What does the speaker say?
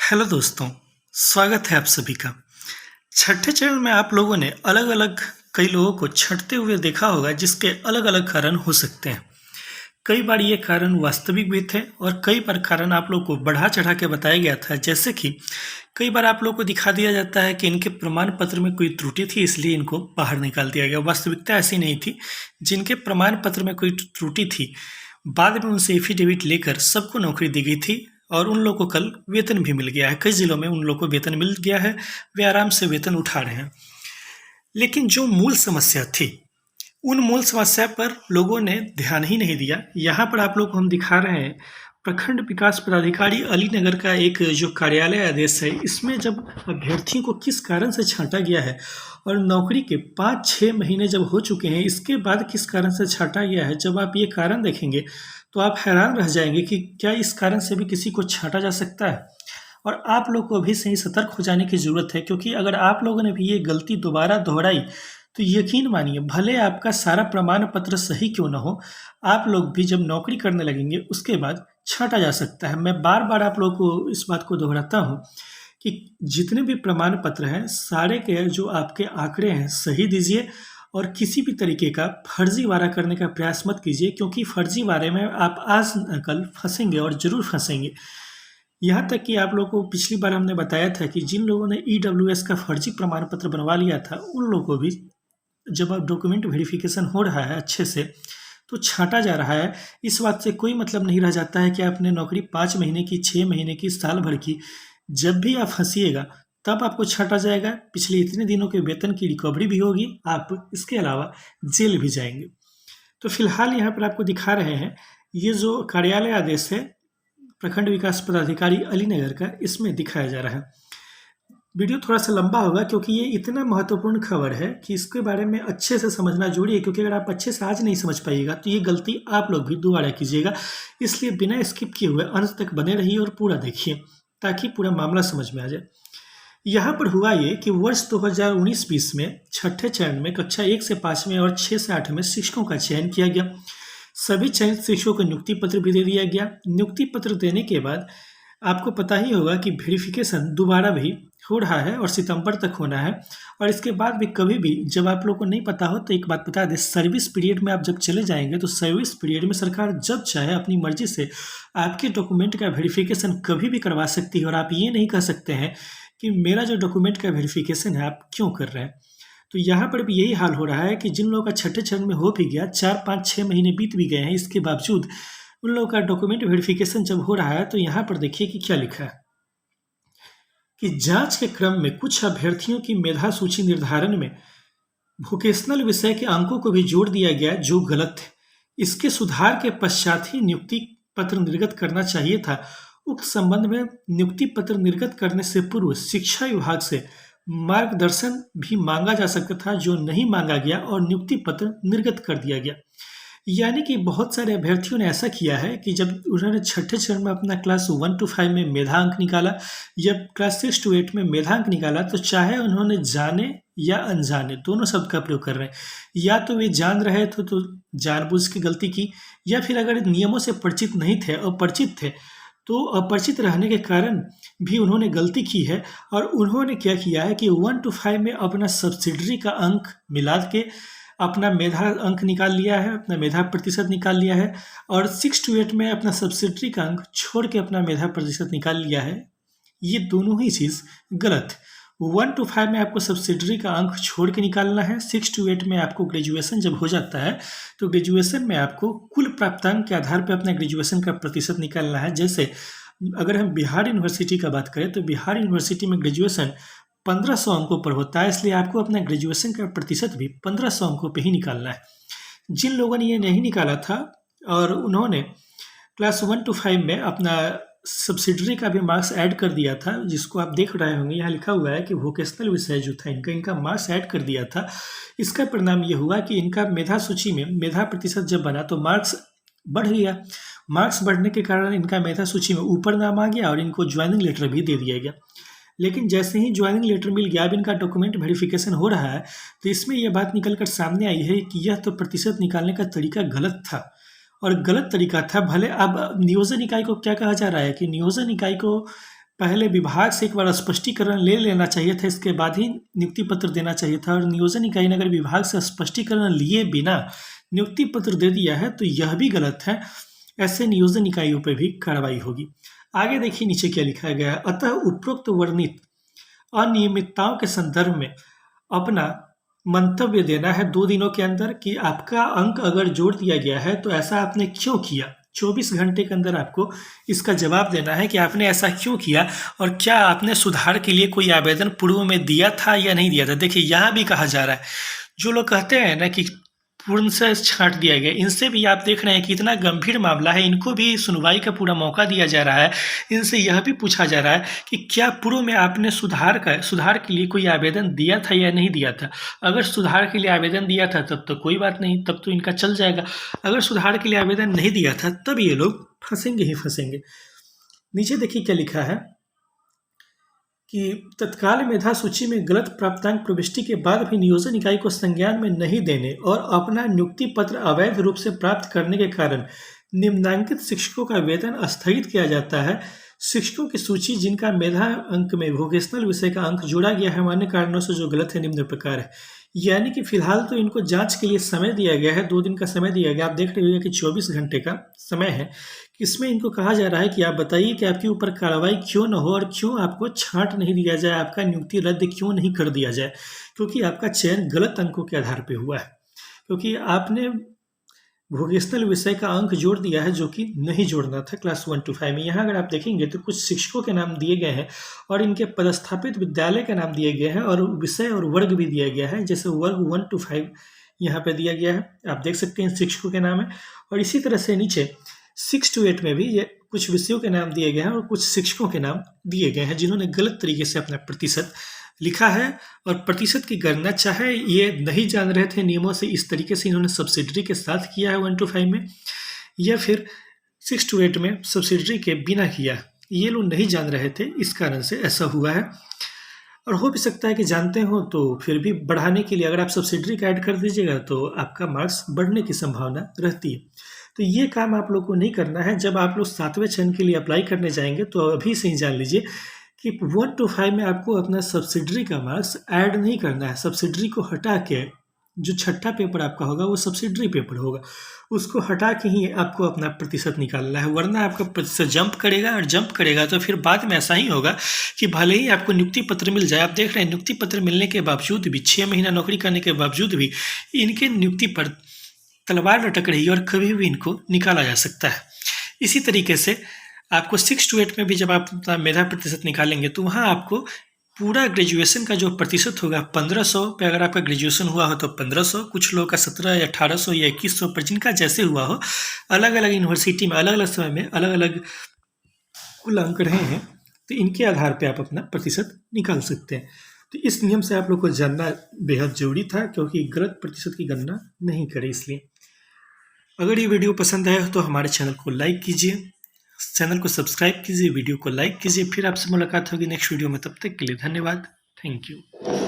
Hello दोस्तों, स्वागत है आप सभी का। छठे चरण में आप लोगों ने अलग-अलग कई लोगों को छँटते हुए देखा होगा जिसके अलग-अलग कारण हो सकते हैं। कई बार ये कारण वास्तविक भी थे और कई बार कारण आप लोग को बढ़ा-चढ़ा के बताया गया था। जैसे कि कई बार आप लोग को दिखा दिया जाता है कि इनके प्रमाण पत्र में कोई त्रुटि थी इसलिए इनको बाहर निकाल दिया गया। वास्तविकता ऐसी नहीं थी। जिनके प्रमाण पत्र में कोई त्रुटि थी, बाद में उनसे एफिडेविट लेकर सबको नौकरी दी गई थी और उन लोगों को कल वेतन भी मिल गया है। कई जिलों में उन लोगों को वेतन मिल गया है, वे आराम से वेतन उठा रहे हैं। लेकिन जो मूल समस्या थी, उन मूल समस्या पर लोगों ने ध्यान ही नहीं दिया। यहाँ पर आप लोग को हम दिखा रहे हैं प्रखंड विकास पदाधिकारी अलीनगर का एक जो कार्यालय आदेश है, इसमें जब अभ्यर्थियों को किस कारण से छांटा गया है और नौकरी के 5-6 महीने जब हो चुके हैं, इसके बाद किस कारण से छांटा गया है, जब आप ये कारण देखेंगे तो आप हैरान रह जाएंगे कि क्या इस कारण से भी किसी को छांटा जा सकता है। और आप लोग को अभी से ही सतर्क हो जाने की ज़रूरत है, क्योंकि अगर आप लोगों ने भी ये गलती दोबारा दोहराई तो यकीन मानिए, भले आपका सारा प्रमाण पत्र सही क्यों ना हो, आप लोग भी जब नौकरी करने लगेंगे उसके बाद छांटा जा सकता है। मैं बार बार आप लोगों को इस बात को दोहराता हूँ कि जितने भी प्रमाण पत्र हैं, सारे के जो आपके आंकड़े हैं सही दीजिए और किसी भी तरीके का फर्जीवाड़ा करने का प्रयास मत कीजिए, क्योंकि फर्जीवाड़े में आप आज न कल फंसेंगे और ज़रूर फंसेंगे। यहाँ तक कि आप लोगों को पिछली बार हमने बताया था कि जिन लोगों ने ईडब्ल्यूएस का फर्जी प्रमाण पत्र बनवा लिया था, उन लोगों को भी जब अब डॉक्यूमेंट वेरिफिकेशन हो रहा है अच्छे से, तो छांटा जा रहा है। इस बात से कोई मतलब नहीं रह जाता है कि आपने नौकरी 5 महीने की, 6 महीने की, साल भर की, जब भी आप फंसिएगा तब आपको छांटा जाएगा। पिछले इतने दिनों के वेतन की रिकवरी भी होगी, आप इसके अलावा जेल भी जाएंगे। तो फिलहाल यहाँ पर आपको दिखा रहे हैं ये जो कार्यालय आदेश है प्रखंड विकास पदाधिकारी अलीनगर का, इसमें दिखाया जा रहा है। वीडियो थोड़ा सा लंबा होगा क्योंकि ये इतना महत्वपूर्ण खबर है कि इसके बारे में अच्छे से समझना जरूरी है, क्योंकि अगर आप अच्छे से आज नहीं समझ पाइएगा तो ये गलती आप लोग भी दोबारा कीजिएगा। इसलिए बिना स्किप किए हुए अंत तक बने रहिए और पूरा देखिए ताकि पूरा मामला समझ में आ जाए। यहाँ पर हुआ ये कि वर्ष 2019-20 में छठे चरण में कक्षा 1 से 5 में और 6 से 8 में शिक्षकों का चयन किया गया। सभी चयनित शिक्षकों को नियुक्ति पत्र भी दे दिया गया। नियुक्ति पत्र देने के बाद आपको पता ही होगा कि वेरिफिकेशन दोबारा भी हो रहा है और सितंबर तक होना है। और इसके बाद भी कभी भी जब आप लोग को नहीं पता हो तो एक बात बता दें, सर्विस पीरियड में आप जब चले जाएंगे तो सर्विस पीरियड में सरकार जब चाहे अपनी मर्जी से आपके डॉक्यूमेंट का वेरिफिकेशन कभी भी करवा सकती है। और आप ये नहीं कह सकते हैं कि मेरा जो डॉक्यूमेंट का वेरिफिकेशन है आप क्यों कर रहे हैं। तो यहाँ पर भी यही हाल हो रहा है कि जिन लोगों का छठे चरण में हो भी गया, 4-5-6 महीने बीत भी गए हैं, इसके बावजूद उन लोगों का डॉक्यूमेंट वेरिफिकेशन जब हो रहा है तो यहाँ पर देखिए कि क्या लिखा है कि जांच के क्रम में कुछ अभ्यर्थियों की मेधा सूची निर्धारण में वोकेशनल विषय के अंकों को भी जोड़ दिया गया जो गलत थे। इसके सुधार के पश्चात ही नियुक्ति पत्र निर्गत करना चाहिए था। उक्त संबंध में नियुक्ति पत्र निर्गत करने से पूर्व शिक्षा विभाग से मार्गदर्शन भी मांगा जा सकता था, जो नहीं मांगा गया और नियुक्ति पत्र निर्गत कर दिया गया। यानी कि बहुत सारे अभ्यर्थियों ने ऐसा किया है कि जब उन्होंने छठे चरण में अपना क्लास 1 to 5 में मेधा अंक निकाला या क्लास 6 to 8 में मेधा अंक निकाला, तो चाहे उन्होंने जाने या अनजाने दोनों शब्द का प्रयोग कर रहे हैं, या तो वे जान रहे थे तो जानबूझ के गलती की, या फिर अगर नियमों से परिचित नहीं थे, अपरिचित थे, तो अपरिचित रहने के कारण भी उन्होंने गलती की है। और उन्होंने क्या किया है कि 1 to 5 में अपना सब्सिडरी का अंक मिला के अपना मेधा अंक निकाल लिया है, अपना मेधा प्रतिशत निकाल लिया है, और 6 to 8 में अपना सब्सिडरी का अंक छोड़ के अपना मेधा प्रतिशत निकाल लिया है। ये दोनों ही चीज़ गलत। 1 to 5 में आपको सब्सिडरी का अंक छोड़ के निकालना है। 6 to 8 में आपको ग्रेजुएशन जब हो जाता है तो ग्रेजुएशन में आपको कुल प्राप्तांक के आधार पर अपना ग्रेजुएशन का प्रतिशत निकालना है। जैसे अगर हम बिहार यूनिवर्सिटी का बात करें तो बिहार यूनिवर्सिटी में ग्रेजुएशन 1500 अंकों पर होता है, इसलिए आपको अपना ग्रेजुएशन का प्रतिशत भी 1500 अंकों पर ही निकालना है। जिन लोगों ने ये नहीं निकाला था और उन्होंने क्लास 1 to 5 में अपना सब्सिडरी का भी मार्क्स ऐड कर दिया था, जिसको आप देख रहे होंगे यहाँ लिखा हुआ है कि वोकेशनल विषय जो था इनका मार्क्स ऐड कर दिया था। इसका परिणाम ये हुआ कि इनका मेधा सूची में मेधा प्रतिशत जब बना तो मार्क्स बढ़ गया। मार्क्स बढ़ने के कारण इनका मेधा सूची में ऊपर नाम आ गया और इनको ज्वाइनिंग लेटर भी दे दिया गया। लेकिन जैसे ही ज्वाइनिंग लेटर मिल गया, अब इनका डॉक्यूमेंट वेरिफिकेशन हो रहा है, तो इसमें यह बात निकल कर सामने आई है कि यह तो प्रतिशत निकालने का तरीका गलत था और गलत तरीका था। भले अब नियोजन इकाई को क्या कहा जा रहा है कि नियोजन इकाई को पहले विभाग से एक बार स्पष्टीकरण ले लेना चाहिए था, इसके बाद ही नियुक्ति पत्र देना चाहिए था। और नियोजन इकाई ने अगर विभाग से स्पष्टीकरण लिए बिना नियुक्ति पत्र दे दिया है तो यह भी गलत है। ऐसे नियोजन इकाइयों पर भी कार्रवाई होगी। आगे देखिए नीचे क्या लिखा गया है। अतः उपरोक्त वर्णित अनियमितताओं के संदर्भ में अपना मंतव्य देना है 2 दिनों के अंदर कि आपका अंक अगर जोड़ दिया गया है तो ऐसा आपने क्यों किया। 24 घंटे के अंदर आपको इसका जवाब देना है कि आपने ऐसा क्यों किया और क्या आपने सुधार के लिए कोई आवेदन पूर्व में दिया था या नहीं दिया था। देखिए यहाँ भी कहा जा रहा है, जो लोग कहते हैं ना कि पूर्ण से छांट दिया गया, इनसे भी आप देख रहे हैं कि इतना गंभीर मामला है, इनको भी सुनवाई का पूरा मौका दिया जा रहा है। इनसे यह भी पूछा जा रहा है कि क्या पूर्व में आपने सुधार के लिए कोई आवेदन दिया था या नहीं दिया था। अगर सुधार के लिए आवेदन दिया था तब तो कोई बात नहीं, तब तो इनका चल जाएगा। अगर सुधार के लिए आवेदन नहीं दिया था तब ये लोग फंसेंगे ही फंसेंगे। नीचे देखिए क्या लिखा है कि तत्काल मेधा सूची में गलत प्राप्तांक प्रविष्टि के बाद भी नियोजन इकाई को संज्ञान में नहीं देने और अपना नियुक्ति पत्र अवैध रूप से प्राप्त करने के कारण निम्नांकित शिक्षकों का वेतन स्थगित किया जाता है। शिक्षकों की सूची जिनका मेधा अंक में वोकेशनल विषय का अंक जोड़ा गया है अन्य कारणों से जो गलत है निम्न प्रकार है। यानी कि फिलहाल तो इनको जांच के लिए समय दिया गया है, 2 दिन का समय दिया गया। आप देख रहे होंगे कि 24 घंटे का समय है। इसमें इनको कहा जा रहा है कि आप बताइए कि आपके ऊपर कार्रवाई क्यों न हो और क्यों आपको छांट नहीं दिया जाए, आपका नियुक्ति रद्द क्यों नहीं कर दिया जाए। क्योंकि आपका चयन गलत अंकों के आधार पर हुआ है, क्योंकि आपने वोकेशनल विषय का अंक जोड़ दिया है जो कि नहीं जोड़ना था क्लास 1 to 5 में। यहाँ अगर आप देखेंगे तो कुछ शिक्षकों के नाम दिए गए हैं और इनके पदस्थापित विद्यालय का नाम दिए गए हैं और विषय और वर्ग भी दिया गया है। जैसे वर्ग 1 to 5 यहाँ पे दिया गया है, आप देख सकते हैं शिक्षकों के नाम है। और इसी तरह से नीचे 6 to 8 में भी ये कुछ विषयों के नाम दिए गए हैं और कुछ शिक्षकों के नाम दिए गए हैं जिन्होंने गलत तरीके से अपना प्रतिशत लिखा है। और प्रतिशत की गणना चाहे ये नहीं जान रहे थे नियमों से, इस तरीके से इन्होंने सब्सिडरी के साथ किया है 1 to 5 में, या फिर 6 to 8 में सब्सिडरी के बिना किया, ये लोग नहीं जान रहे थे, इस कारण से ऐसा हुआ है। और हो भी सकता है कि जानते हो तो फिर भी बढ़ाने के लिए अगर आप सब्सिडरी का ऐड कर दीजिएगा तो आपका मार्क्स बढ़ने की संभावना रहती है। तो ये काम आप लोग को नहीं करना है। जब आप लोग 7वें चयन के लिए अप्लाई करने जाएंगे तो अभी से ही जान लीजिए कि 1 to 5 में आपको अपना सब्सिडरी का मार्क्स ऐड नहीं करना है। सब्सिडरी को हटा के जो छठा पेपर आपका होगा वो सब्सिडरी पेपर होगा, उसको हटा के ही आपको अपना प्रतिशत निकालना है, वरना आपका प्रतिशत जंप करेगा। और जंप करेगा तो फिर बाद में ऐसा ही होगा कि भले ही आपको नियुक्ति पत्र मिल जाए, आप देख रहे हैं नियुक्ति पत्र मिलने के बावजूद भी 6 महीना नौकरी करने के बावजूद भी इनके नियुक्ति पर तलवार लटक रही है और कभी भी इनको निकाला जा सकता है। इसी तरीके से आपको 6 to 8 में भी जब आप अपना मेधा प्रतिशत निकालेंगे तो वहाँ आपको पूरा ग्रेजुएशन का जो प्रतिशत होगा 1500 पे, अगर आपका ग्रेजुएशन हुआ हो तो 1500, कुछ लोगों का 17 या 1800 या 2100 पर, जिनका जैसे हुआ हो, अलग अलग यूनिवर्सिटी में अलग अलग समय में अलग अलग कुल अंक रहे हैं, तो इनके आधार पर आप अपना प्रतिशत निकाल सकते हैं। तो इस नियम से आप लोग को जानना बेहद जरूरी था, क्योंकि गलत प्रतिशत की गणना नहीं करें। इसलिए अगर ये वीडियो पसंद आया हो तो हमारे चैनल को लाइक कीजिए, चैनल को सब्सक्राइब कीजिए, वीडियो को लाइक कीजिए। फिर आपसे मुलाकात होगी नेक्स्ट वीडियो में, तब तक के लिए धन्यवाद। Thank you.